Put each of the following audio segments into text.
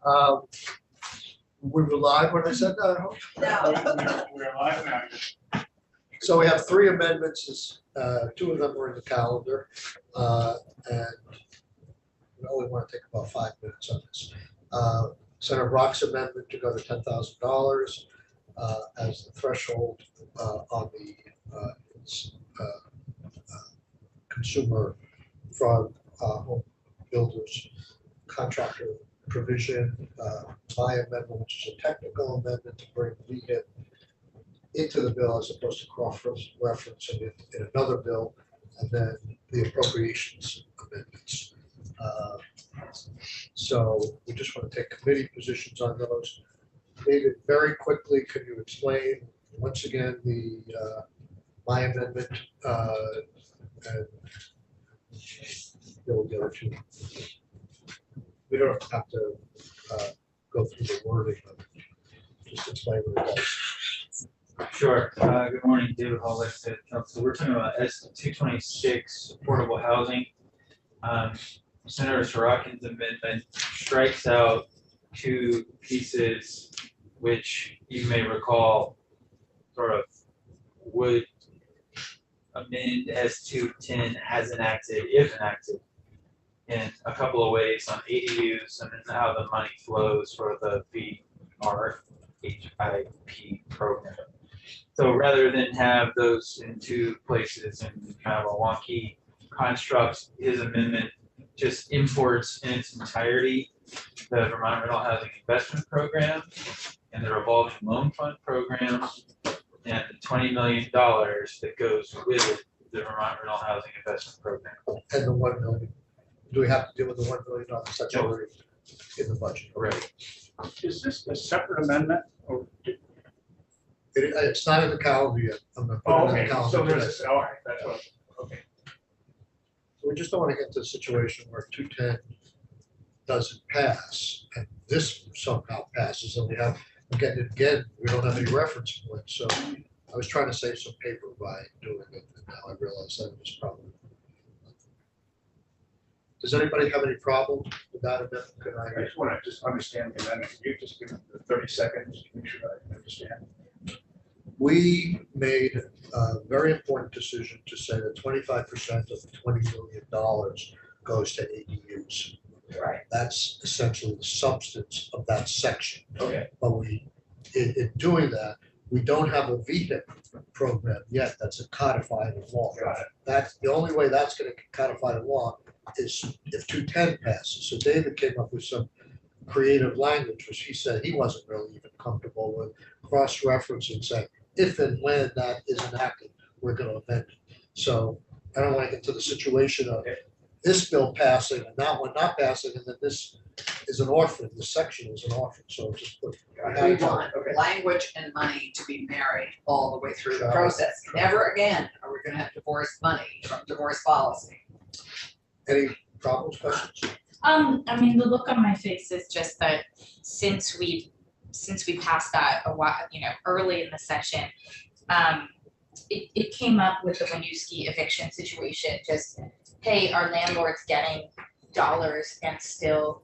Um, we were live when I said that, I hope. No. We're live now. So we have three amendments, two of them were in the calendar, and we only want to take about 5 minutes on this. Senator Brock's amendment to go to $10,000 as the threshold on the consumer fraud home builders contractor provision. My amendment, which is a technical amendment to bring VHIP into the bill as opposed to cross-referencing it in another bill, and then the appropriations amendments. So we just want to take committee positions on those. David, very quickly, can you explain once again the my amendment and the other two? We don't have to go through the wording of it. Just explain what it does. Sure. Good morning, David Hall, Legislative Council. We're talking about S226 affordable housing. Senator Sorokin's amendment strikes out two pieces which you may recall sort of would amend S210 as enacted, if enacted, in a couple of ways on ADUs and then how the money flows for the VRHIP program. So rather than have those in two places and kind of a wonky construct, his amendment just imports in its entirety the Vermont Rental Housing Investment Program and the revolving loan fund program and the $20 million that goes with the Vermont Rental Housing Investment Program. And the 1 million. Do we have to deal with the $1 million? That's already in the budget. Right. Is this a separate amendment or? It's not in the calendar yet. I'm gonna put Oh, it in okay, the calendar so today. there's, all right, that's what, okay. We just don't want to get to a situation where 210 doesn't pass and this somehow passes and we have, again and again, we don't have any reference point. So I was trying to save some paper by doing it, and now I realize that was probably. Does anybody have any problem with that amendment? Can I just want to just understand the amendment. Can you just give me the 30 seconds to make sure I understand? We made a very important decision to say that 25% of the $20 million goes to ADUs. Right. That's essentially the substance of that section. Okay. But in doing that, we don't have a VHIP program yet that's codified in law. Got it. That's the only way that's going to get codified in law is if 210 passes. So David came up with some creative language, which he said he wasn't really even comfortable with, cross-referencing, saying, if and when that is enacted, we're going to amend it. So I don't want to get to the situation of this bill passing and that one not passing, and then this is an orphan, this section is an orphan. So just put. We want language and money to be married all the way through the process. Never again are we going to have divorce money from divorce policy. Any problems, questions? I mean, the look on my face is just that since we passed that a while, early in the session, it came up with the Winooski eviction situation. Just, hey, our landlord's getting dollars and still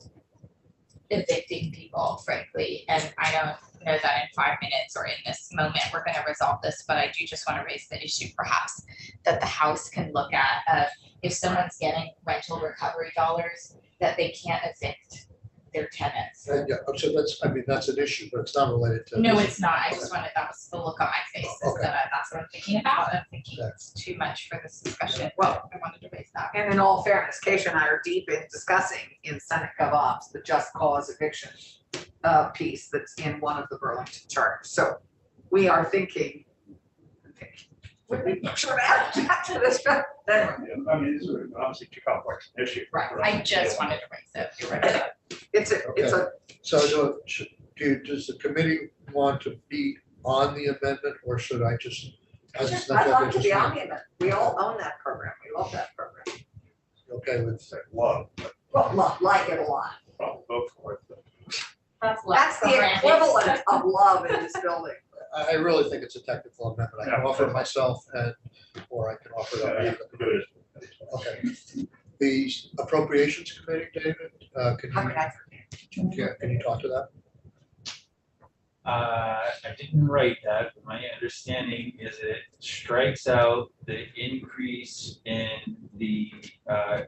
evicting people, frankly. And I don't know that in 5 minutes or in this moment we're going to resolve this, but I do just want to raise the issue perhaps that the House can look at if someone's getting rental recovery dollars, that they can't evict their tenants. Yeah, so that's an issue, but it's not related to. No, it's not. I just wanted, that was the look on my face, is Okay. that that's what I'm thinking about. I'm thinking Okay. it's too much for this discussion. Well, I wanted to raise that. And in all fairness, Keisha and I are deep in discussing in Senate GovOps the just cause eviction piece that's in one of the Burlington charters. So we are thinking, would we sort of add that to this? Anyway. I mean, this is obviously too complex an issue. Right, I just wanted to raise it. You're right. It's a So does the committee want to be on the amendment, or should I just? I'd like to be on the amendment. We all own that program. We love that program. Okay with. It's like love, but Well, like it a lot. probably vote for it. That's The equivalent of love in this building. I really think it's a technical amendment. I can offer it myself or I can offer it on either. Good. Okay. The appropriations committee, David, can How you could I forget? Can you talk to that? I didn't write that, but my understanding is it strikes out the increase in the, the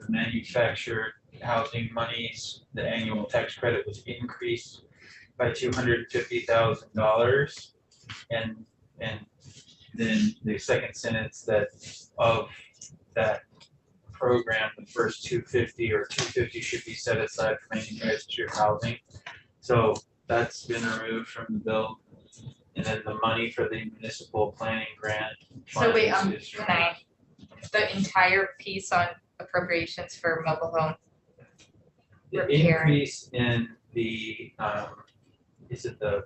manufactured housing monies. The annual tax credit was increased by $250,000. And then the second sentence that of that program, the first 250 should be set aside for manufactured housing. So that's been removed from the bill. And then the money for the municipal planning grant. So wait, funds is can I, the entire piece on appropriations for mobile home? the repair. increase in the, is it the,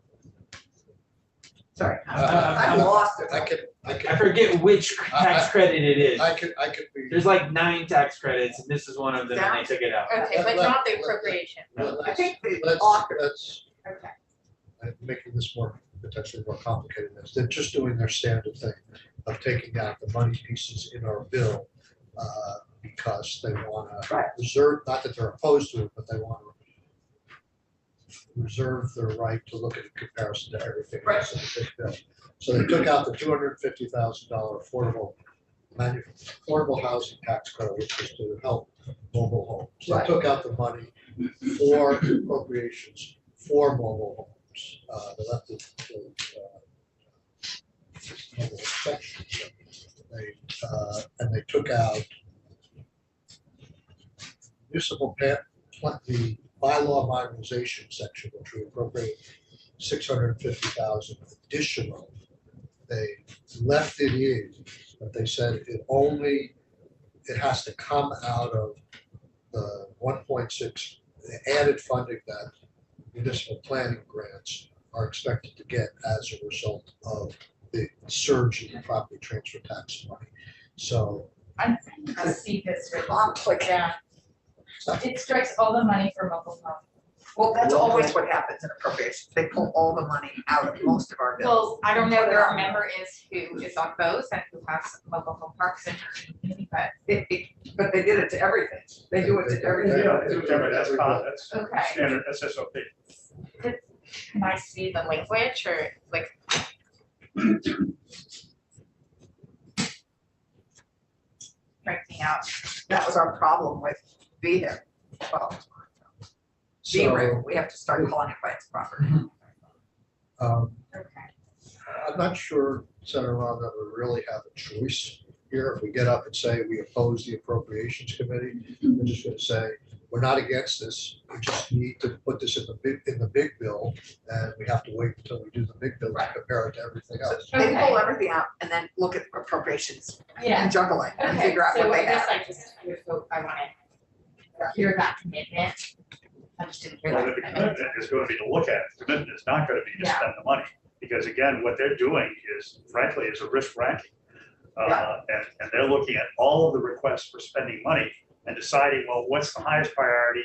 Sorry, Uh, I lost it. I forget which tax credit it is. I could be. There's like 9 tax credits and this is one of them and they took it out. Okay, but not the appropriation. I think the Let's, author, Okay. I'm making this potentially more complicated than this. They're just doing their standard thing of taking out the money pieces in our bill because they want to Right. reserve, not that they're opposed to it, but they want to reserve their right to look at a comparison to everything else in the big bill. So they took out the $250,000 affordable housing tax credit, which was to help mobile homes. They Right. took out the money for appropriations for mobile homes. They left the mobile section. And they took out municipal the bylaw modernization section, which we appropriate $650,000 additional. They left it in, but they said it has to come out of the 1.6, the added funding that municipal planning grants are expected to get as a result of the surge in the property transfer tax money. So I'm trying to see this really conflict. down. It strikes all the money for mobile home. Well, that's always what happens in appropriations. They pull all the money out of most of our bills. Well, I don't know who our member is who is on both and who has mobile home parks in her community, but But they did it to everything. They do it to everything. Yeah, that's okay. standard SSOP. Can I see the language or like? Breaking out. That was our problem with VHIP. Well, VRIP, we have to start calling it by its proper name. Okay. I'm not sure, Senator Ron, that we really have a choice here. If we get up and say we oppose the appropriations committee, we're just gonna say, we're not against this. We just need to put this in the big bill, and we have to wait until we do the big bill to Right. compare it to everything else. They Okay. pull everything out and then look at appropriations Yeah. and juggle it and Okay, figure out so what I they guess have. I wanna hear that commitment. I just didn't hear Well, that the commitment. commitment is going to be to look at it. The commitment is not going to be to Yeah. spend the money. Because again, what they're doing is frankly is a risk ranking. And they're looking at all of the requests for spending money and deciding, well, what's the highest priority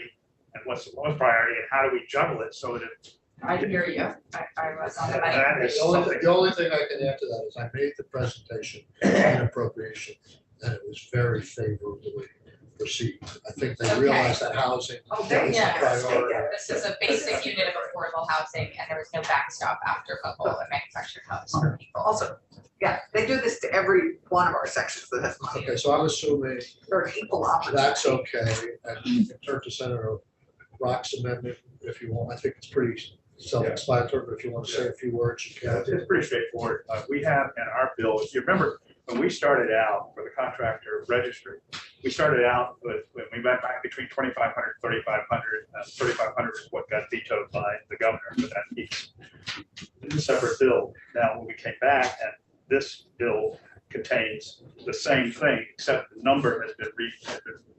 and what's the lowest priority and how do we juggle it so that I hear you. I was on the money. that is The only, something. the only thing I can add to that is I made the presentation in appropriation, and it was very favorably received. I think they Okay. realized that housing Oh, is they a yeah. priority. This is a basic unit of affordable housing and there was no backstop after mobile and manufactured homes for people. Also, yeah, they do this to every one of our sections that has money. Okay, so I'm assuming They're an equal opportunity. that's okay, and you can turn to Senator Rock's amendment if you want. I think it's pretty self-explanatory, but if you want to say a few words, you Yeah, can. it's pretty straightforward. We have in our bill, if you remember, when we started out for the contractor registry, we started out with, when we went back between 2,500, 3,500, 3,500 is what got vetoed by the governor for that piece. It's a separate bill. Now, when we came back, and this bill contains the same thing, except the number has been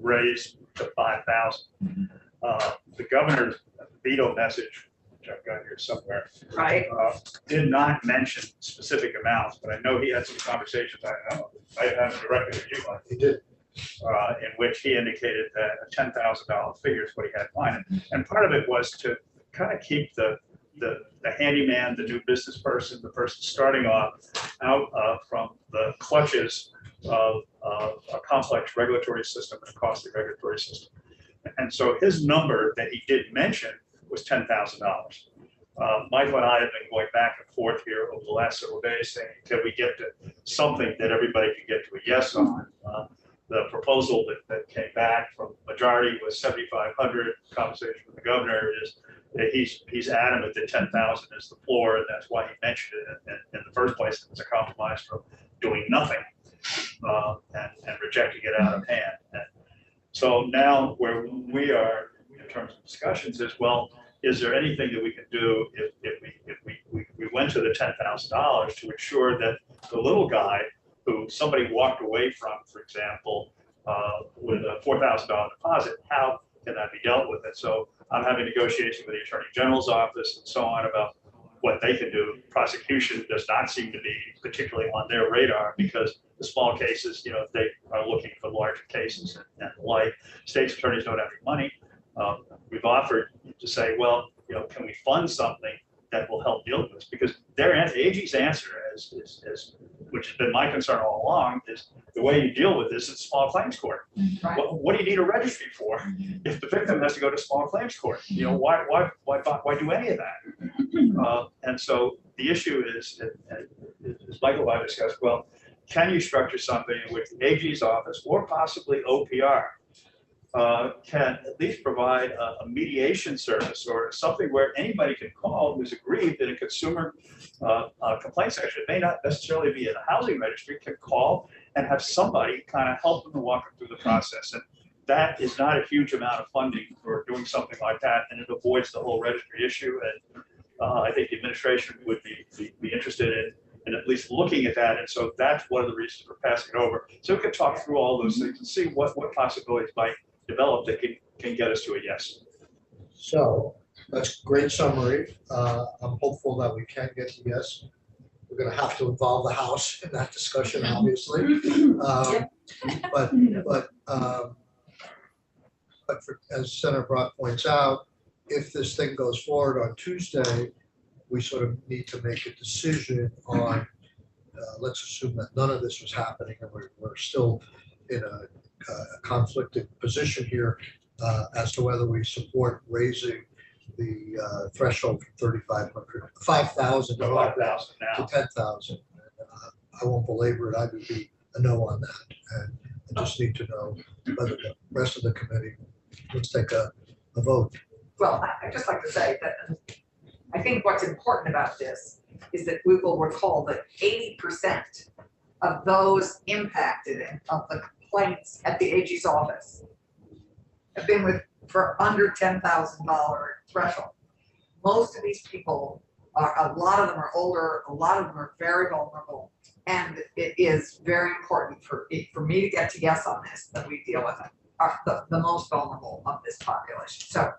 raised to 5,000. The governor's veto message, which I've got here somewhere, Right? did not mention specific amounts, but I know he had some conversations, I have directly with you, He did. in which he indicated that a $10,000 figure is what he had in mind. And part of it was to kind of keep the handyman, the new business person, the person starting off out from the clutches of a complex regulatory system and a costly regulatory system. And so his number that he did mention was $10,000. Michael and I have been going back and forth here over the last several days saying, can we get to something that everybody can get to a yes on? The proposal that came back from majority was 7,500. Conversation with the governor is that he's adamant that 10,000 is the floor, and that's why he mentioned it in the first place. It's a compromise from doing nothing and rejecting it out of hand. And so now where we are in terms of discussions is, well, is there anything that we can do if we went to the $10,000 to ensure that the little guy who somebody walked away from, for example, with a $4,000 deposit, how can that be dealt with? And so I'm having negotiations with the Attorney General's office and so on about what they can do. Prosecution does not seem to be particularly on their radar because the small cases, they are looking for larger cases and the like. State's attorneys don't have any money. We've offered to say, well, can we fund something that will help deal with this? Because their AG's answer is, which has been my concern all along, is the way you deal with this is small claims court. Right. What do you need a registry for if the victim has to go to small claims court? Why do any of that? And so the issue is, as Michael and I discussed, well, can you structure something in which the AG's office or possibly OPR can at least provide a mediation service or something where anybody can call who's aggrieved in a consumer complaint section. It may not necessarily be in a housing registry, can call and have somebody kind of help them and walk them through the process. And that is not a huge amount of funding for doing something like that, and it avoids the whole registry issue. And I think the administration would be interested in at least looking at that. And so that's one of the reasons for passing it over. So we can talk through all those things and see what possibilities might develop that can get us to a yes. So that's a great summary. I'm hopeful that we can get to yes. We're going to have to involve the House in that discussion, obviously. But as Senator Brock points out, if this thing goes forward on Tuesday, we sort of need to make a decision on, let's assume that none of this was happening and we're still in a conflicted position here as to whether we support raising the threshold from 5,000 to 5,000 now. 10,000. I won't belabor it. I would be a no on that. And I just need to know whether the rest of the committee, let's take a vote. Well, I'd just like to say that I think what's important about this is that we will recall that 80% of those impacted of the complaints at the AG's office have been for under $10,000 threshold. Most of these people a lot of them are older, a lot of them are very vulnerable, and it is very important for me to get to yes on this, that we deal with the most vulnerable of this population. So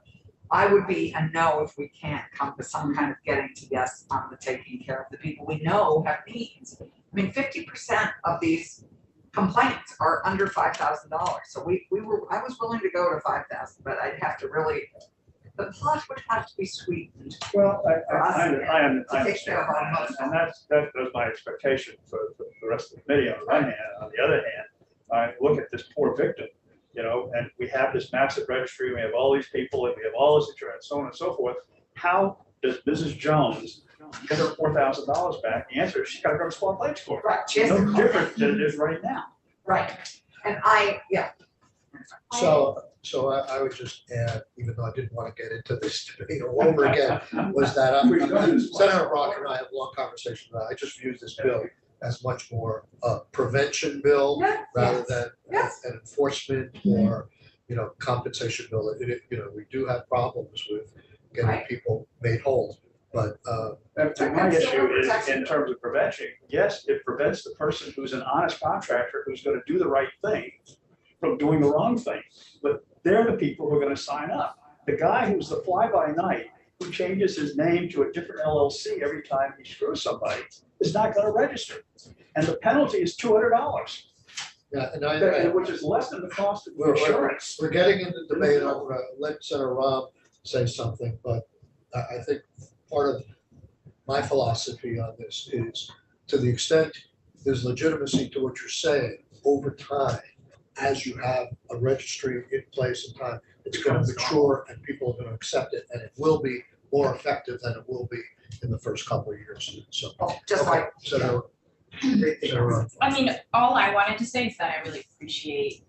I would be a no if we can't come to some kind of getting to yes on the taking care of the people we know have needs. I mean, 50% of these complaints are under $5,000. So I was willing to go to 5,000, but I'd have to really, the pot would have to be sweetened. Well, I to take care of our understand, most and that was my expectation for the rest of the committee on the one hand. On the other hand, I look at this poor victim, and we have this massive registry, we have all these people, and we have all this insurance, so on and so forth. How does Mrs. Jones get her $4,000 back? The answer is she's got to go to small claims court. Right, she has No to different than it is right now. Right, and So I would just add, even though I didn't want to get into this debate all over again, was that We've done this Senator Brock and I have a long conversation about it. I just view this bill as much more a prevention bill Yeah, rather than yes. an enforcement or, compensation bill. We do have problems with getting Right. people made whole, but And my issue is in terms of prevention, yes, it prevents the person who's an honest contractor who's going to do the right thing from doing the wrong thing. But they're the people who are going to sign up. The guy who's the fly-by-night who changes his name to a different LLC every time he screws somebody is not going to register. And the penalty is $200, yeah, and which is less than the cost of We're- insurance. we're getting into debate. I'm gonna let Senator Rob say something, but I think part of my philosophy on this is, to the extent there's legitimacy to what you're saying over time, as you have a registry in place in time, it's gonna mature and people are gonna accept it, and it will be more effective than it will be in the first couple of years, so. Oh, just Okay, like. so there- I mean, all I wanted to say is that I really appreciate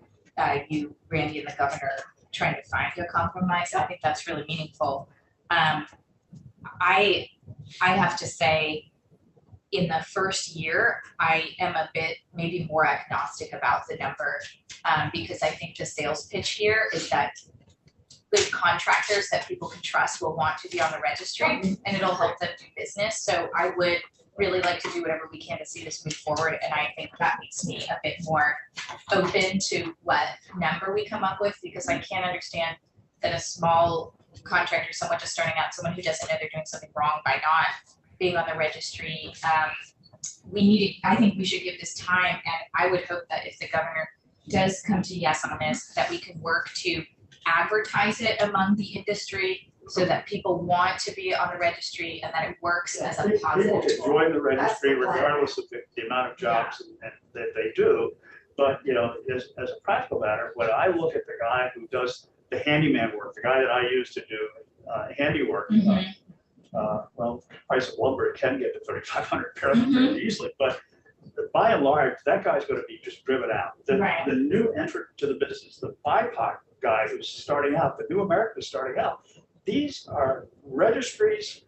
you, Randy, and the governor trying to find a compromise. I think that's really meaningful. I have to say, in the first year, I am a bit maybe more agnostic about the number, because I think the sales pitch here is that good contractors that people can trust will want to be on the registry, and it'll help them do business. So I would really like to do whatever we can to see this move forward, and I think that makes me a bit more open to what number we come up with, because I can't understand that a small contractor, someone just starting out, someone who doesn't know they're doing something wrong by not being on the registry, I think we should give this time, and I would hope that if the governor does come to yes on this, that we can work to advertise it among the industry so that people want to be on the registry and that it works as a People positive can tool. join the registry That's the plan. regardless of the amount of jobs and that they do. But, you know, as a practical matter, when I look at the guy who does the handyman work, the guy that I used to do handiwork, Mhm. well, price of lumber can get to 3,500 fairly Mhm. easily, but by and large, that guy's gonna be just driven out. Right. The new entrant to the business, the BIPOC guy who's starting out, the new American who's starting out, these are registries,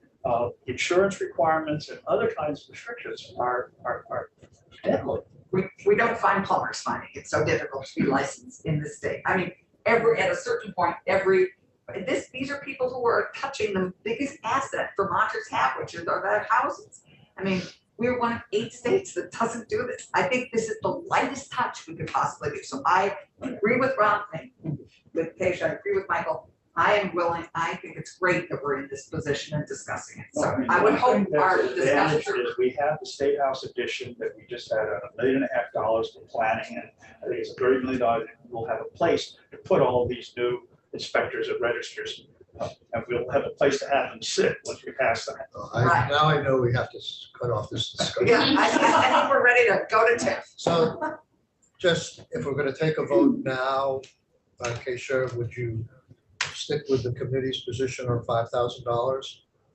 insurance requirements and other kinds of restrictions are deadly. We don't find plumbers finding it so difficult to be licensed in this state. I mean, at a certain point, these are people who are touching the biggest asset Vermonters have, which are their houses. I mean, we're one of 8 states that doesn't do this. I think this is the lightest touch we could possibly do. So I agree with Ron, with Keisha, I agree with Michael. I am willing, I think it's great that we're in this position and discussing it. So I would hope our discussion. Is we have the State House edition that we just had $1.5 million for planning, and I think it's $30 million. We'll have a place to put all of these new inspectors and registers, and we'll have a place to have them sit once we pass that. Right. Now I know we have to cut off this discussion. Yeah, I think we're ready to go to TIF. So just, if we're gonna take a vote now, Keisha, would you stick with the committee's position on $5,000?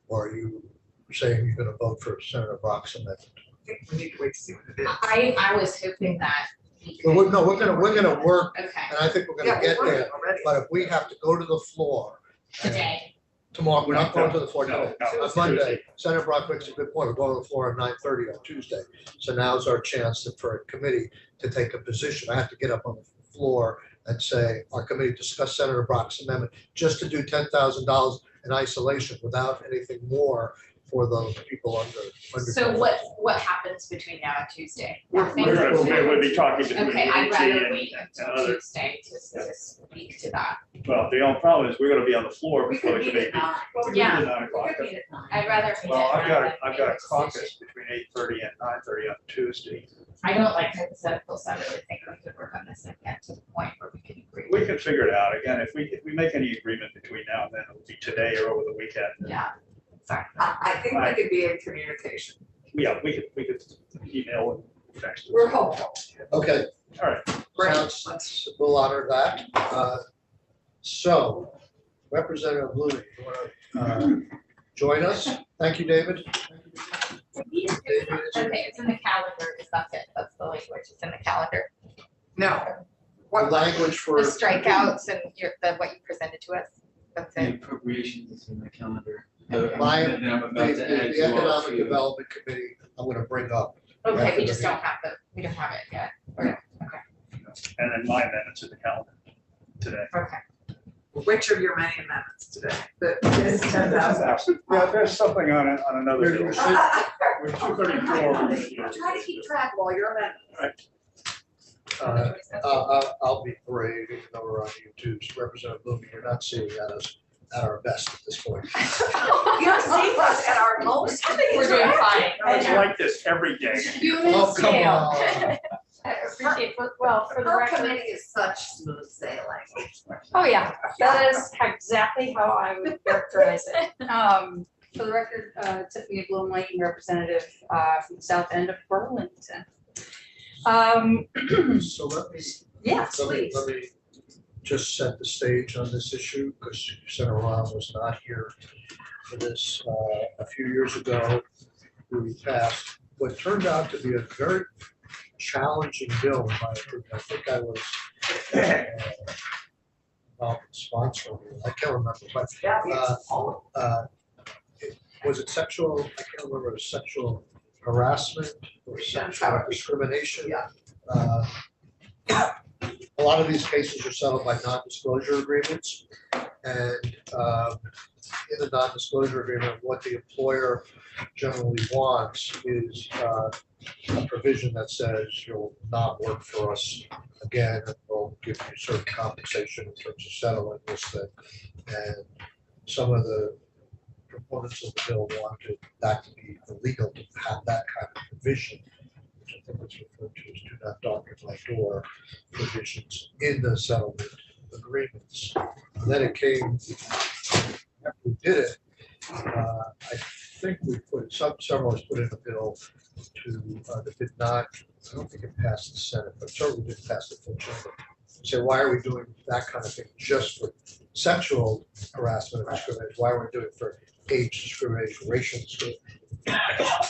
Or are you saying you're gonna vote for Senator Brock's amendment? I think we need to wait to see what it is. I was hoping that we Well, could. no, we're gonna work, Okay, and I think we're Yeah, gonna we're get working there, already. but if we have to go to the floor. and today, Tomorrow, we're not going to the floor No, today. no, On Monday, Senator Brock makes a good point, we're going to the floor at 9:30 on Tuesday. So now's our chance for a committee to take a position. I have to get up on the floor and say, our committee discussed Senator Brock's amendment, just to do $10,000 in isolation without anything more for the people under. so what happens between now and Tuesday? Nothing? We'll be talking to Okay, I'd community rather and wait and until other. Tuesday to speak to that. Well, the only problem is we're gonna be on the floor We before could the meet committee. at 9. We could Yeah. meet at 9 o'clock. We could meet at 9. I'd rather. meet Well, at I've got 9 I've than got a make decision. caucus between 8:30 and 9:30 on Tuesday. I don't like hypotheticals, so I really think we could work on this and get to the point where we can agree. We can figure it out. Again, if we make any agreement between now and then, it'll be today or over the weekend. Yeah, sorry. I think we could be in communication. Yeah, we could email and text. We're hopeful. Okay, All right. Great. sounds, we'll honor that. So Representative Looney, you wanna join us? Thank you, David. David, Okay, it's in the calendar, is that's it, that's the language, it's in the calendar. No. the What, language for. The strikeouts and what you presented to us, that's The it. appropriations is in the calendar. My- That I'm about The to add the to all Economic three of them. Development Committee, I'm gonna bring up. Okay, we just don't have we don't have it yet, okay, And then my amendments in the calendar today. okay. which of your many amendments today? This 10,000. Yeah, there's something on another. Maybe bill. we should- We're 234. Try to keep track of all your amendments. I'll be brave, even though we're on YouTube. Representative Looney, you're not seeing us at our best at this point. You're seeing us at our most. We're doing fine. It's like this every day. Human Oh, come scale. on. I appreciate, well, for the Her record. committee is such smooth sailing. Oh, yeah, that is exactly how I would characterize it. For the record, Tiffany Bloom Lane, representative from the south end of Burlington. So let me, Yes, let me, please. let me just set the stage on this issue because Senator Ron was not here for this. A few years ago, we passed what turned out to be a very challenging bill. In my opinion. I think I was sponsoring it. I can't remember, but was it sexual? I can't remember. It was sexual harassment or sexual discrimination. Yeah. A lot of these cases are settled by non-disclosure agreements, and in the non-disclosure agreement, what the employer generally wants is a provision that says you'll not work for us again, and we'll give you certain compensation in terms of settling this thing. And some of the proponents of the bill wanted that to be illegal to have that kind of provision, which I think was referred to as do not darken my door provisions in the settlement agreements. And then it came, after we did it, I think we put, several was put in the bill to, that did not, I don't think it passed the Senate, but certainly did pass the full chamber. Say, why are we doing that kind of thing just for sexual harassment and discrimination? Why are we doing it for age discrimination, racial discrimination?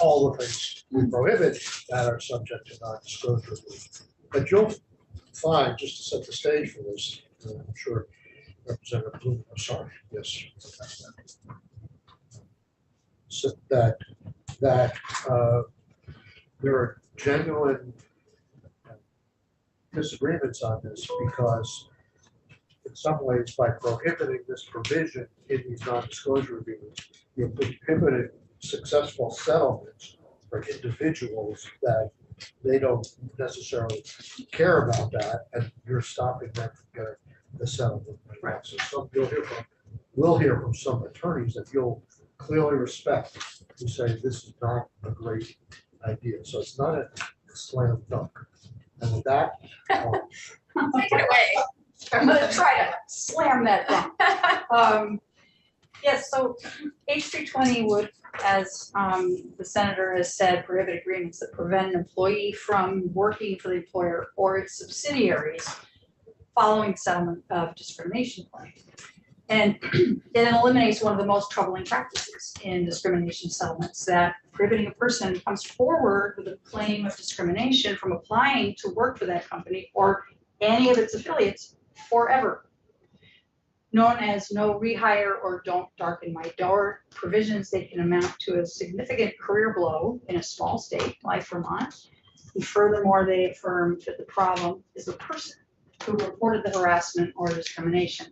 All the things we prohibit that are subject to non-disclosure. But you'll find, just to set the stage for this, I'm sure Representative Bloom, I'm sorry, yes. So that there are genuine disagreements on this because in some ways by prohibiting this provision in these non-disclosure agreements, you're prohibiting successful settlements for individuals that they don't necessarily care about that, and you're stopping them from getting the settlement. Right. So we'll hear from some attorneys that you'll clearly respect who say this is not a great idea. So it's not a slam dunk. And with that, Take it away. I'm gonna try to slam that down. Yes, so H320 would, as the senator has said, prohibit agreements that prevent an employee from working for the employer or its subsidiaries following settlement of discrimination claim. And it eliminates one of the most troubling practices in discrimination settlements, that prohibiting a person comes forward with a claim of discrimination from applying to work for that company or any of its affiliates forever. Known as no rehire or don't darken my door provisions, they can amount to a significant career blow in a small state like Vermont. And furthermore, they affirm that the problem is the person who reported the harassment or discrimination.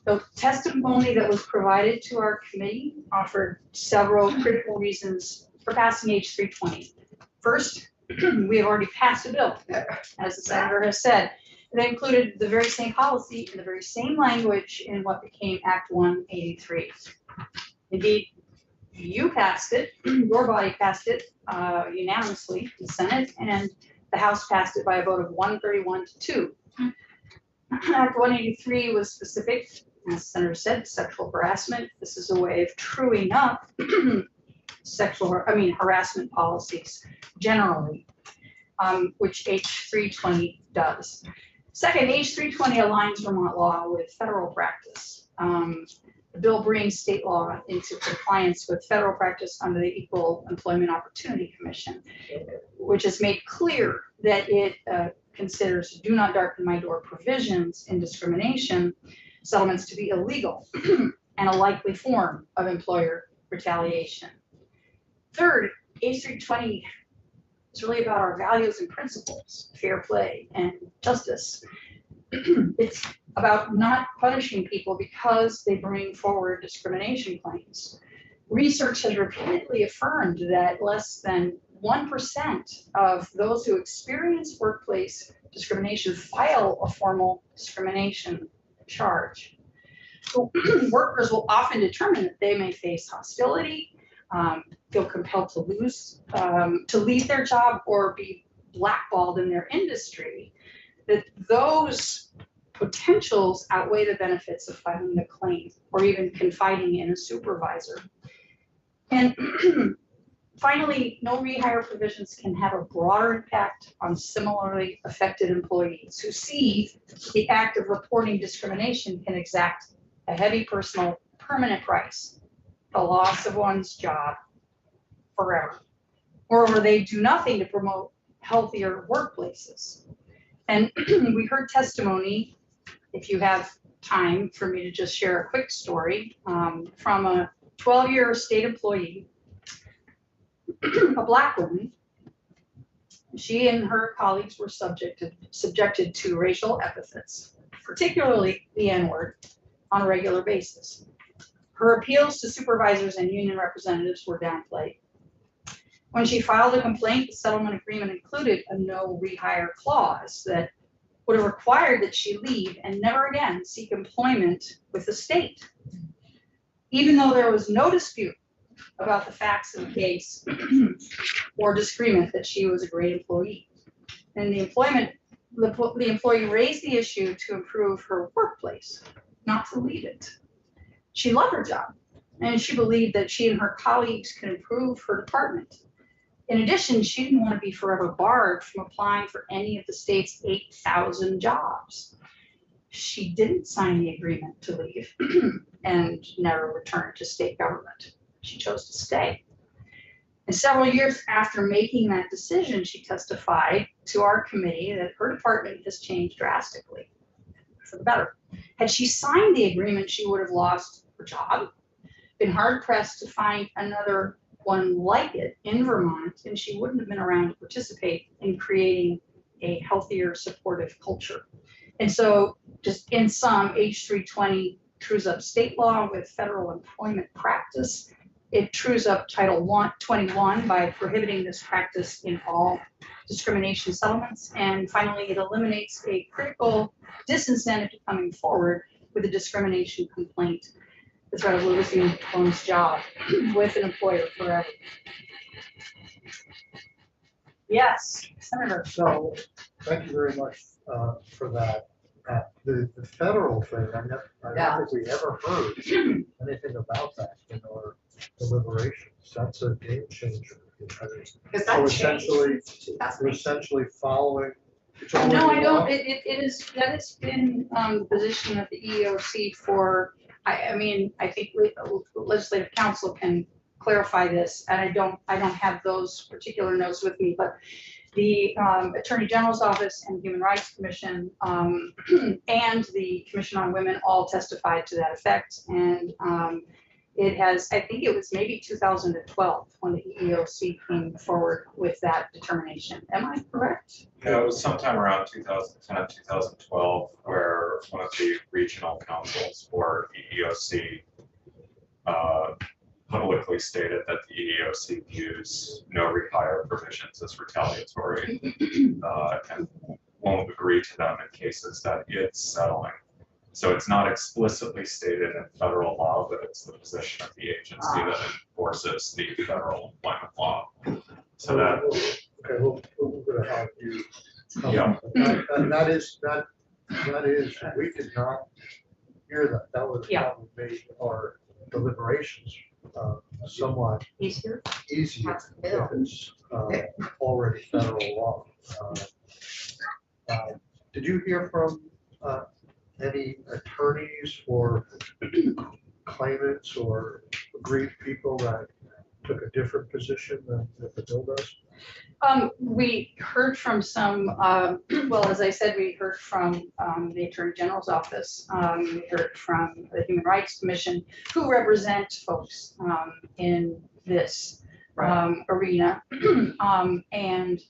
The testimony that was provided to our committee offered several critical reasons for passing H320. First, we have already passed a bill, as the senator has said. They included the very same policy and the very same language in what became Act 183. Indeed, you passed it, your body passed it unanimously, the Senate, and the House passed it by a vote of 131 to 2. Act 183 was specific, as the senator said, sexual harassment. This is a way of truing up harassment policies generally, which H320 does. Second, H320 aligns Vermont law with federal practice. The bill brings state law into compliance with federal practice under the Equal Employment Opportunity Commission, which has made clear that it considers do not darken my door provisions in discrimination settlements to be illegal and a likely form of employer retaliation. Third, H320 is really about our values and principles, fair play and justice. It's about not punishing people because they bring forward discrimination claims. Research has repeatedly affirmed that less than 1% of those who experience workplace discrimination file a formal discrimination charge. So workers will often determine that they may face hostility, feel compelled to leave their job or be blackballed in their industry, that those potentials outweigh the benefits of filing the claim or even confiding in a supervisor. And Finally, no rehire provisions can have a broader impact on similarly affected employees who see the act of reporting discrimination can exact a heavy personal permanent price, the loss of one's job forever. Moreover, they do nothing to promote healthier workplaces. And we heard testimony, if you have time for me to just share a quick story, from a 12-year state employee, a Black woman. She and her colleagues were subjected to racial epithets, particularly the N-word, on a regular basis. Her appeals to supervisors and union representatives were downplayed. When she filed a complaint, the settlement agreement included a no rehire clause that would have required that she leave and never again seek employment with the state. Even though there was no dispute about the facts of the case or disagreement that she was a great employee. And the employee raised the issue to improve her workplace, not to leave it. She loved her job, and she believed that she and her colleagues could improve her department. In addition, she didn't want to be forever barred from applying for any of the state's 8,000 jobs. She didn't sign the agreement to leave and never return to state government. She chose to stay. And several years after making that decision, she testified to our committee that her department has changed drastically for the better. Had she signed the agreement, she would have lost her job, been hard pressed to find another one like it in Vermont, and she wouldn't have been around to participate in creating a healthier, supportive culture. And so, just in sum, H320 trues up state law with federal employment practice. It trues up Title 21 by prohibiting this practice in all discrimination settlements. And finally, it eliminates a critical disincentive to coming forward with a discrimination complaint, the threat of losing one's job with an employer forever. Yes, Senator. So, thank you very much for that. The federal thing, I don't think we ever heard anything about that in our deliberations. That's a game changer. Because So that essentially, changed. we're essentially following. it's No, already I don't, law. that has been the position of the EEOC for, I mean, I think legislative council can clarify this, and I don't have those particular notes with me, but the Attorney General's Office and Human Rights Commission and the Commission on Women all testified to that effect. And it has, I think it was maybe 2012 when the EEOC came forward with that determination. Am I correct? Yeah, it was sometime around 2010, 2012, where one of the regional councils for EEOC publicly stated that the EEOC views no rehire provisions as retaliatory and won't agree to them in cases that it's settling. So it's not explicitly stated in federal law, but it's the position of the agency that enforces the federal employment law. So that. Okay, we're gonna have you. Yeah. That is, we did not hear that. That would Yeah. probably made our deliberations somewhat Easier? easier That's if bill. it's already federal law. Did you hear from any attorneys or claimants or aggrieved people that took a different position than the bill does? We heard from some, well, as I said, we heard from the Attorney General's Office. We heard from the Human Rights Commission, who represent folks in this arena. And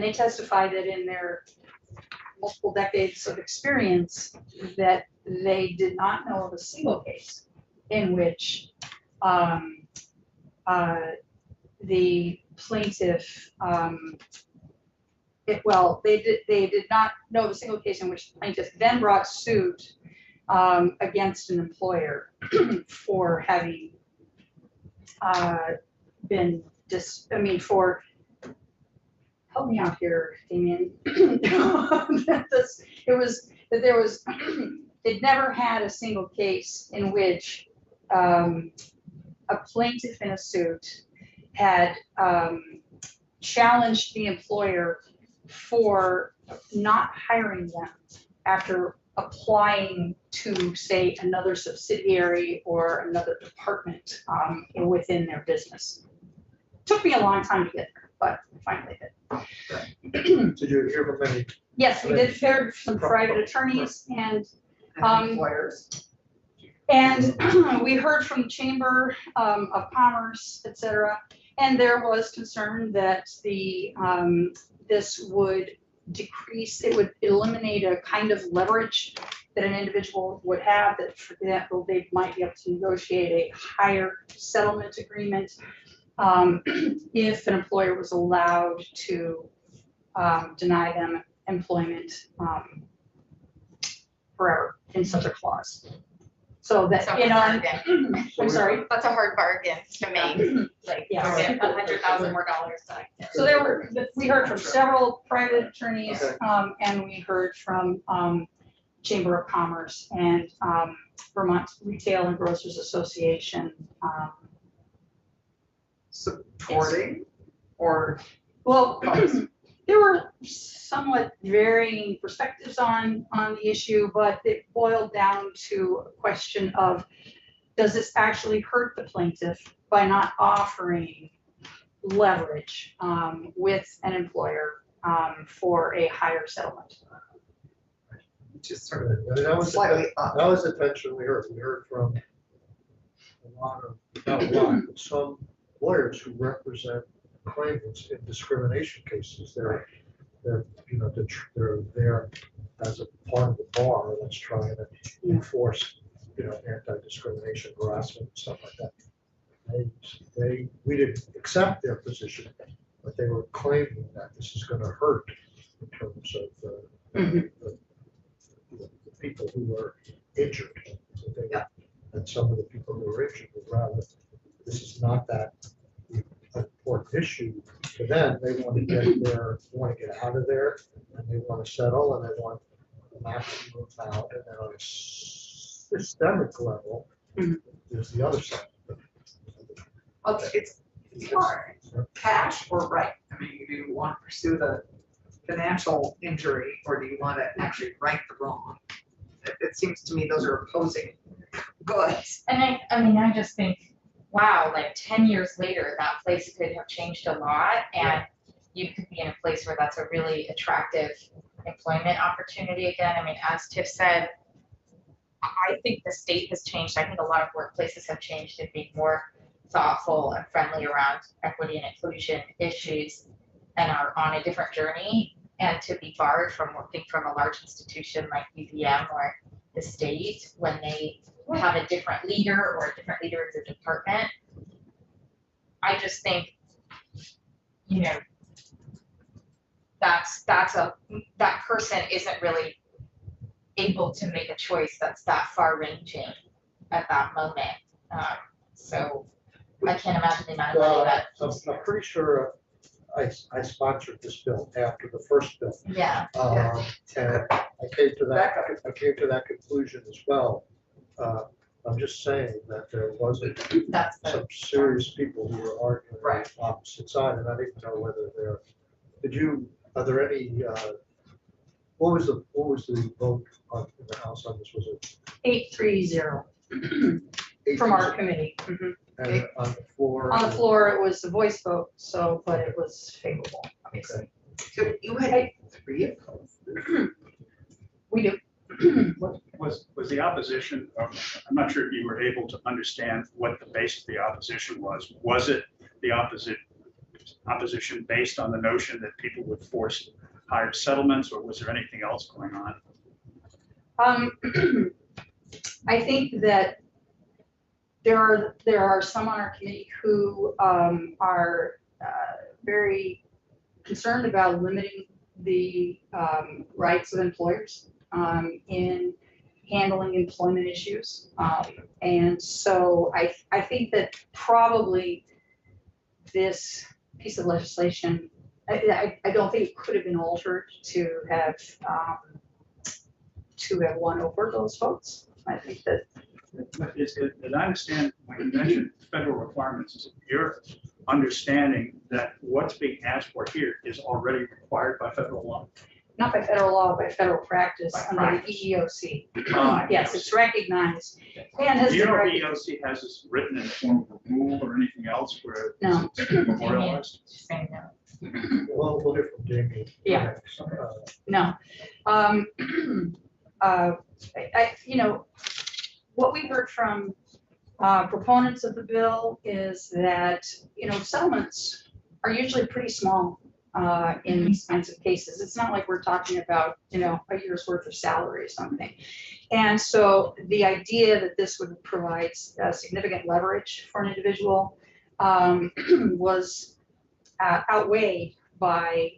they testified that in their multiple decades of experience, that they did not know of a single case in which the plaintiff, they did not know of a single case in which the plaintiff then brought suit against an employer for having been help me out here, Damien. It never had a single case in which a plaintiff in a suit had challenged the employer for not hiring them after applying to, say, another subsidiary or another department within their business. Took me a long time to get there, but I finally did. Did you hear from any? Yes, we did hear some private attorneys and Employers. And we heard from the Chamber of Commerce, et cetera, and there was concern that this would decrease, it would eliminate a kind of leverage that an individual would have, that for example, they might be able to negotiate a higher settlement agreement if an employer was allowed to deny them employment forever in such a clause. So that, So you know, bargain. I'm sorry. That's a hard bargain to make, like, Yeah. you'll get $100,000 more back. So there were, we heard from several private attorneys, Okay. and we heard from Chamber of Commerce and Vermont Retail and Grocers Association. Supporting or Well, there were somewhat varying perspectives on the issue, but it boiled down to a question of, does this actually hurt the plaintiff by not offering leverage with an employer for a higher settlement? just sort of That was, slightly up. that was the tension we heard. We heard from a lot of, not a lot, but some lawyers who represent claimants in discrimination cases. They're, you know, they're there as a part of the bar that's trying to enforce, you know, anti-discrimination, harassment, and stuff like that. We didn't accept their position, but they were claiming that this is gonna hurt in terms of the people who were injured. So they- Yeah. And some of the people who were injured would rather, this is not that important issue to them. They want to get out of there, and they want to settle, and they want the maximum amount. And then on a systemic level, there's the other side. Well, it's hard. Cash or right? I mean, do you want to pursue the financial injury or do you want to actually right the wrong? It seems to me those are opposing goods. And I mean, I just think, wow, like 10 years later, that place could have changed a lot and you could be in a place where that's a really attractive employment opportunity again. I mean, as Tiff said, I think the state has changed. I think a lot of workplaces have changed in being more thoughtful and friendly around equity and inclusion issues and are on a different journey. And to be barred from working from a large institution like UVM or the state when they have a different leader or a different leader of the department, I just think, you know, that person isn't really able to make a choice that's that far ranging at that moment. So I can't imagine the amount of money that. I'm pretty sure I sponsored this bill after the first bill. Yeah. And I came to that conclusion as well. I'm just saying that there wasn't That's the. some serious people who were arguing on Right. the opposite side, and I didn't know whether are there any, what was the vote in the House on this? Was it 830 8? from our committee. And on the floor? On the floor, it was a voice vote, so, but it was favorable, obviously. So you had three of those. We do. Was the opposition, I'm not sure if you were able to understand what the basis of the opposition was. Was it the opposition based on the notion that people would force higher settlements, or was there anything else going on? I think that there are some on our committee who are very concerned about limiting the rights of employers in handling employment issues. And so I think that probably this piece of legislation, I don't think it could have been altered to have won over those votes. I think that As I understand, when you mentioned federal requirements, is your understanding that what's being asked for here is already required by federal law? Not by federal law, by federal practice By under the practice. EEOC. Yes, it's recognized. And has Do you been know if recognized. EEOC has this written in the form of a rule or anything else where No. it's memorialized? Just saying no. Well, we'll hear from Jamie. Yeah. Uh, No. You know, what we heard from proponents of the bill is that, you know, settlements are usually pretty small in these kinds of cases. It's not like we're talking about, you know, a year's worth of salary or something. And so the idea that this would provide significant leverage for an individual was outweighed by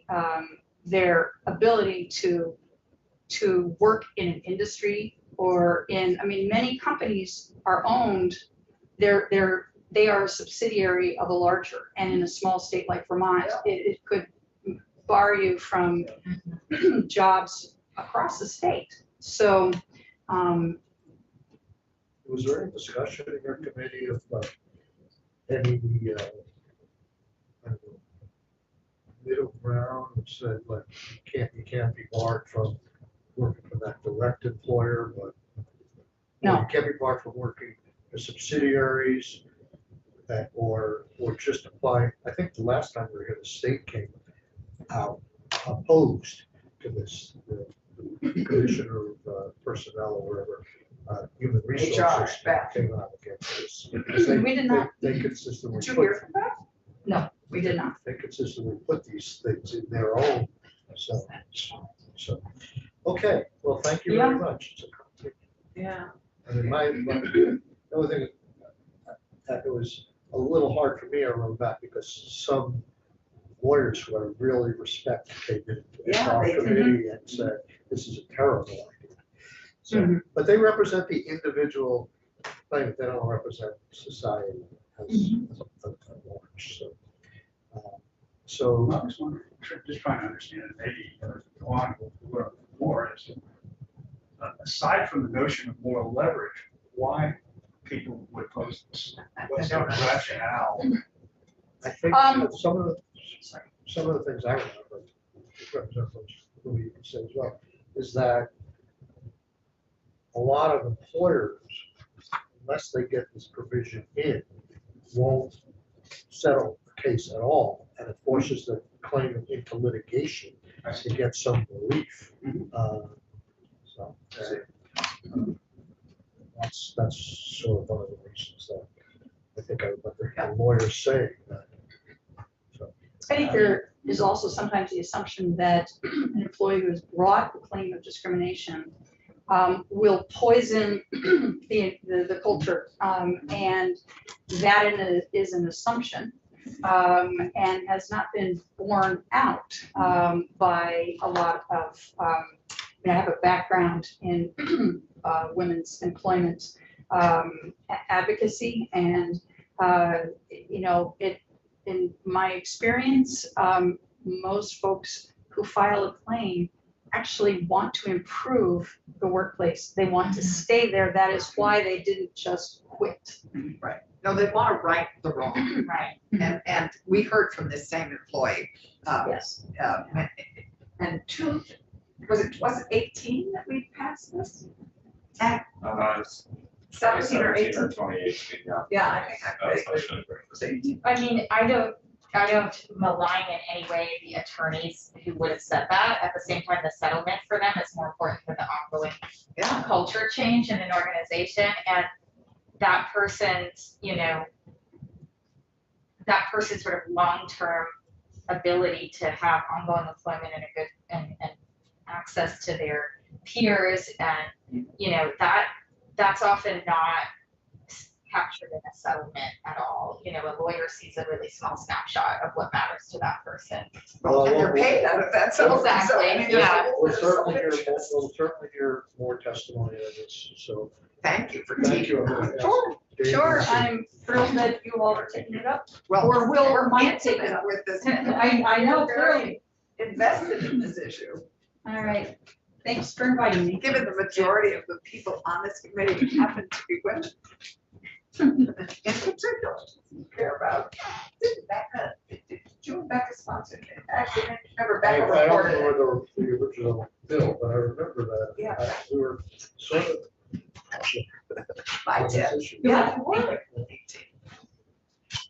their ability to work in an industry or in, I mean, many companies are owned, they are a subsidiary of a larger, and in a small state like Vermont, it could bar you from jobs across the state. So, Was there any discussion in your committee of any I don't know, middle ground that said like you can't be barred from working for that direct employer, but No. you can't be barred from working for subsidiaries that or just apply. I think the last time we were here, the state came out opposed to this. The commissioner of personnel or whatever, human resources back. came out against this. because We did not. They consistently Did you put, hear from that? no, we did not. they consistently put these things in their own, so, okay, well, thank you very much. It's a- Yeah. I mean, the only thing that it was a little hard for me, I remember that, because some lawyers who I really respect came into Yeah, our they did. committee and said, this is a terrible idea. So, but they represent the individual claimant, they don't represent society as a large, so. So, I was wondering, just trying to understand, it, maybe go on more, is aside from the notion of moral leverage, why people would oppose this? What's the rationale? I think Um, some of the things I remember, Representative Louis said as well, is that a lot of employers, unless they get this provision in, won't settle the case at all, and it forces the claimant into litigation to get some relief. So that's sort of one of the reasons that I think I remember the lawyers saying that. I think there is also sometimes the assumption that an employee who has brought the claim of discrimination will poison the culture, and that is an assumption and has not been borne out by a lot of. I have a background in women's employment advocacy, and you know, in my experience, most folks who file a claim actually want to improve the workplace. They want to stay there. That is why they didn't just quit. Right. No, they want to right the wrong. Right. And we heard from this same employee. Yes. And was it 18 that we passed this? 17 or 18? 2018, yeah. Yeah, I think That's I what I should agree. was 18. I mean, I don't malign in any way the attorneys who would have said that. At the same time, the settlement for them is more important than the ongoing Yeah. culture change in an organization, and that person's, you know, that person's sort of long-term ability to have ongoing employment and a good and access to their peers, and you know, that's often not captured in a settlement at all. You know, a lawyer sees a really small snapshot of what matters to that person. Well, and they're paid out of that. So Exactly, I mean, yeah. We'll certainly hear more testimony on this, so Thank you for thank teaching. you. Dave, Sure, you- I'm thrilled that you all are taking it up. Well, Or will we're might take it intimate up. with this. I know, We're very clearly. invested in this issue. All right, Thanks for inviting me. Given the majority of the people on this committee happen to be women. In particular, care about, did you and Becca sponsored it? Actually, remember I Becca don't reported it. remember the original bill, but I remember that. Yeah. We were sort of. I did. opposition. Yeah, you were.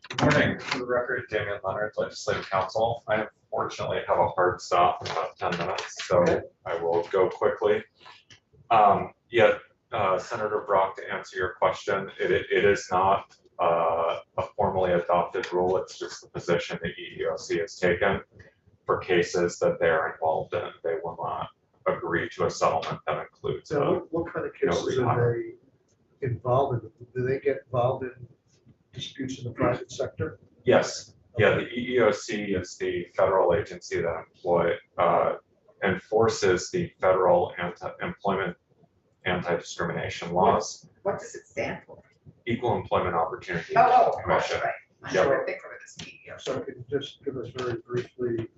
Good morning, for the record, Damian Leonard, Legislative Counsel. I unfortunately have a hard stop in about 10 minutes, so I will go quickly. Senator Brock, to answer your question, it is not a formally adopted rule. It's just the position the EEOC has taken for cases that they're involved in. They will not agree to a settlement that includes So what kind of cases are they involved in? Do they get involved in disputes in the private sector? Yes, yeah, the EEOC is the federal agency that enforces the federal employment anti-discrimination laws, What does it stand for? Equal Employment Opportunity Oh, of course, Commission. right. I Yep. never think of it as EEOC. So can you just give us very briefly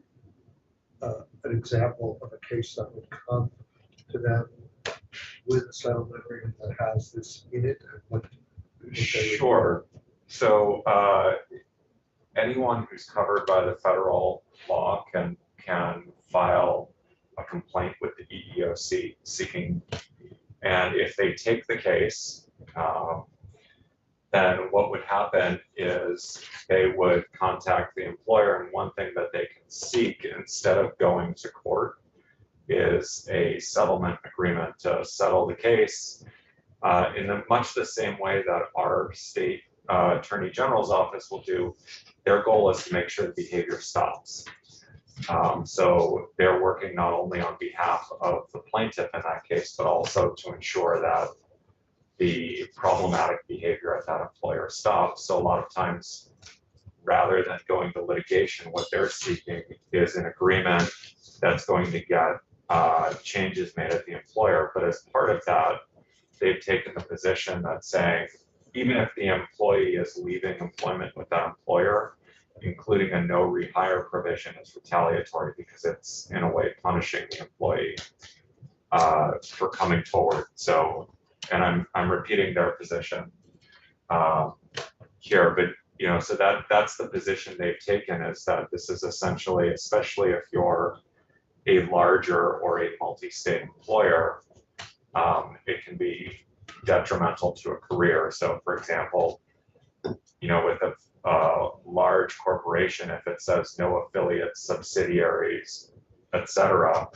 an example of a case that would come to them with a settlement agreement that has this in it? And what they would do? Sure. So anyone who's covered by the federal law can file a complaint with the EEOC seeking, and if they take the case, then what would happen is they would contact the employer, and one thing that they can seek instead of going to court is a settlement agreement to settle the case in much the same way that our state attorney general's office will do. Their goal is to make sure the behavior stops. So they're working not only on behalf of the plaintiff in that case, but also to ensure that the problematic behavior at that employer stops. So a lot of times, rather than going to litigation, what they're seeking is an agreement that's going to get changes made at the employer. But as part of that, they've taken the position that saying, even if the employee is leaving employment with that employer, including a no rehire provision is retaliatory because it's in a way punishing the employee for coming forward. So, and I'm repeating their position here, but so that's the position they've taken, is that this is essentially, especially if you're a larger or a multi-state employer, it can be detrimental to a career. So for example, with a large corporation, if it says no affiliates, subsidiaries, etc.,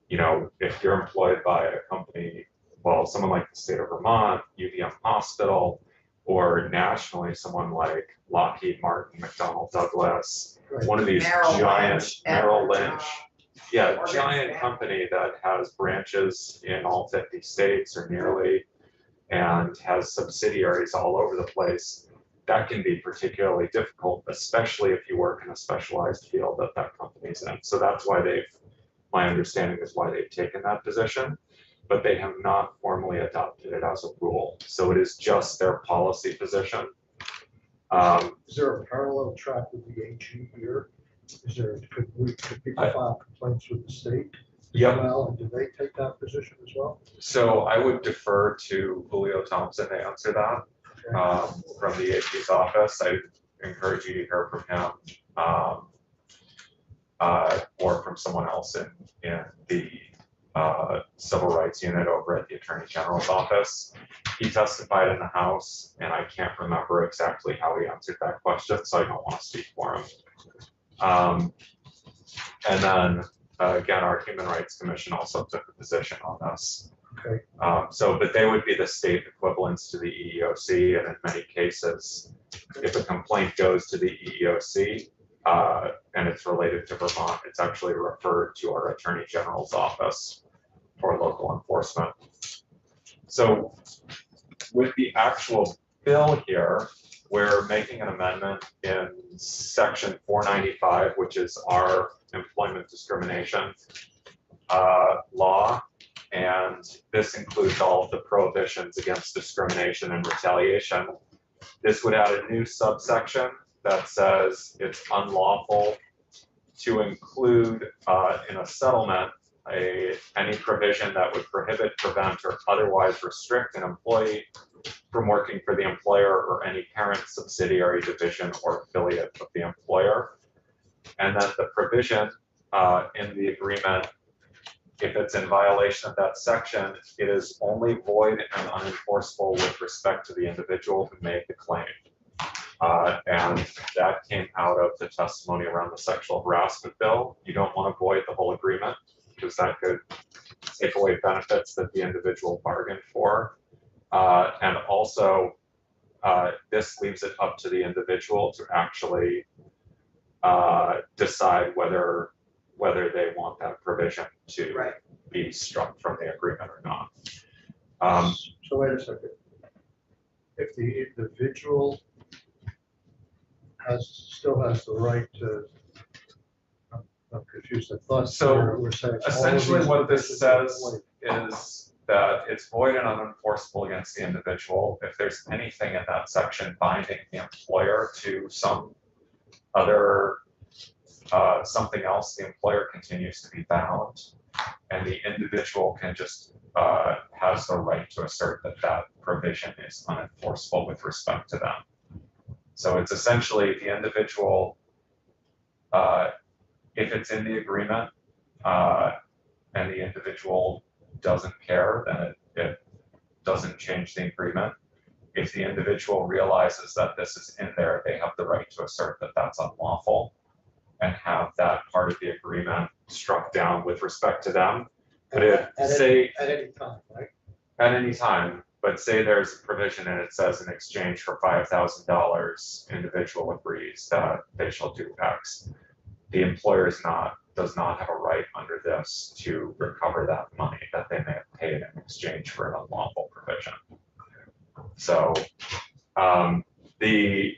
if you're employed by a company, well, someone like the state of Vermont, UVM Hospital, or nationally, someone like Lockheed Martin, McDonnell Douglas, Right. one of these Merrill giant, Lynch, Merrill Edwards, Lynch, yeah, Morgan giant Stanley. company that has branches in all 50 states or nearly, and has subsidiaries all over the place, that can be particularly difficult, especially if you work in a specialized field that that company's in. So that's why my understanding is why they've taken that position, but they have not formally adopted it as a rule. So it is just their policy position. Is there a parallel track with the AG here? Could people file complaints with the state? Yep. Well, and do they take that position as well? So I would defer to Julio Thompson to answer that. From the AG's office. I encourage you to hear from him or from someone else in the civil rights unit over at the Attorney General's office. He testified in the House, and I can't remember exactly how he answered that question, so I don't want to speak for him. And then again, our Human Rights Commission also took a position on this. Okay. But they would be the state equivalents to the EEOC, and in many cases, if a complaint goes to the EEOC and it's related to Vermont, it's actually referred to our Attorney General's office for local enforcement. So with the actual bill here, we're making an amendment in section 495, which is our employment discrimination law. And this includes all of the prohibitions against discrimination and retaliation. This would add a new subsection that says it's unlawful to include in a settlement any provision that would prohibit, prevent, or otherwise restrict an employee from working for the employer or any parent, subsidiary, division, or affiliate of the employer. And then the provision in the agreement, if it's in violation of that section, it is only void and unenforceable with respect to the individual who made the claim. And that came out of the testimony around the sexual harassment bill. You don't want to void the whole agreement because that could take away benefits that the individual bargained for. And also, this leaves it up to the individual to actually decide whether they want that provision to be struck from the agreement or not. So wait a second. If the individual still has the right to, I'm confused, I thought. So, we're saying all of essentially these what this provisions are says void. is that it's void and unenforceable against the individual. If there's anything in that section binding the employer to some other, something else, the employer continues to be bound, and the individual can just, has the right to assert that that provision is unenforceable with respect to them. So it's essentially the individual, if it's in the agreement, and the individual doesn't care, then it doesn't change the agreement. If the individual realizes that this is in there, they have the right to assert that that's unlawful and have that part of the agreement struck down with respect to them. But At say any time, right? at any time, but say there's a provision and it says in exchange for $5,000, individual agrees that they shall do X. The employer does not have a right under this to recover that money that they may have paid in exchange for an unlawful provision. So the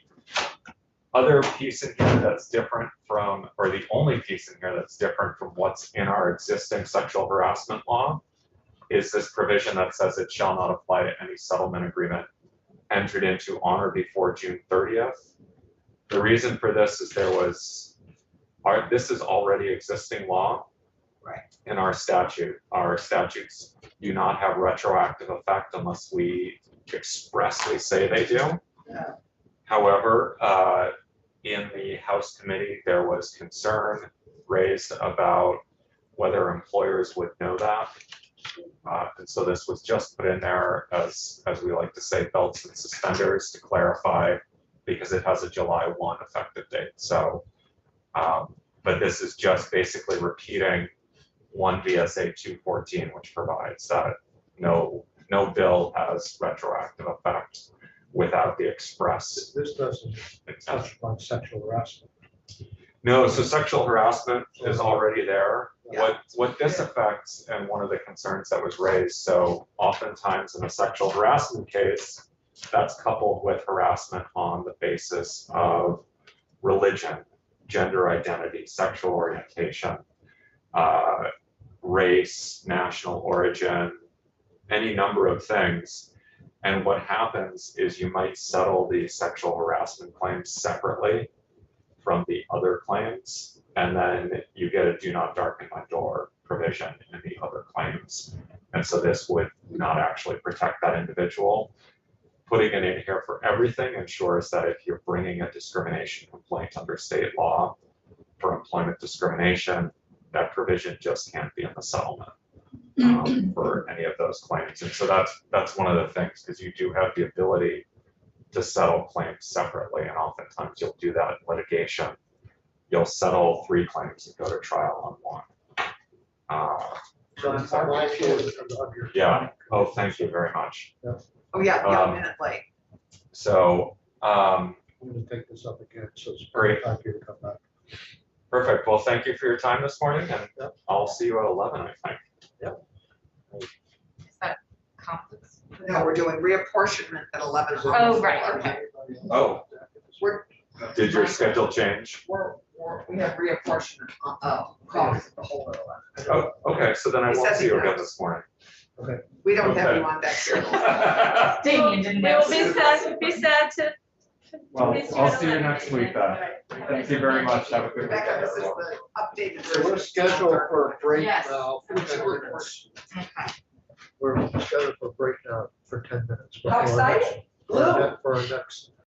other piece in here that's different from, or the only piece in here that's different from what's in our existing sexual harassment law, is this provision that says it shall not apply to any settlement agreement entered into on or before June 30th. The reason for this is this is already existing law in our statute. Our statutes do not have retroactive effect unless we expressly say they do. Yeah. However, in the House committee, there was concern raised about whether employers would know that. And so this was just put in there as we like to say, belts and suspenders to clarify, because it has a July 1 effective date. So, but this is just basically repeating 1 VSA 214, which provides that no bill has retroactive effect without the express. This doesn't touch on sexual harassment. No, so sexual harassment is already there. Yeah. What this affects, and one of the concerns that was raised, so oftentimes in a sexual harassment case, that's coupled with harassment on the basis of religion, gender identity, sexual orientation, race, national origin, any number of things. And what happens is you might settle the sexual harassment claims separately from the other claims, and then you get a do not darken my door provision in the other claims. And so this would not actually protect that individual. Putting it in here for everything ensures that if you're bringing a discrimination complaint under state law for employment discrimination, that provision just can't be in the settlement for any of those claims. And so that's one of the things, because you do have the ability to settle claims separately, and oftentimes you'll do that in litigation. You'll settle 3 claims and go to trial on 1. So I'm mindful of your. Yeah. Oh, thank you very much. Oh, yeah, a minute late. So, I'm gonna take this up again, so it's Great. time for you to come back. perfect. Well, thank you for your time this morning, and Yep. I'll see you at 11, I think. Is that conflicts? No, we're doing reapportionment at 11. Oh, right, okay. Oh. We're, Did your schedule change? we have reapportionment on, costs of the whole at 11. Oh, okay, so then I He won't says see he you again knows. this morning. We don't have Okay. you on deck here. Damien didn't We know. will be sad to Well, It's I'll your see you letter. next week then. Thank you very much. Have a good weekend, Rebecca, this is everyone. the updated So we're version. scheduled for a break Yes. now for 10 minutes. Okay. We're scheduled for a break now for 10 minutes. How exciting. For our next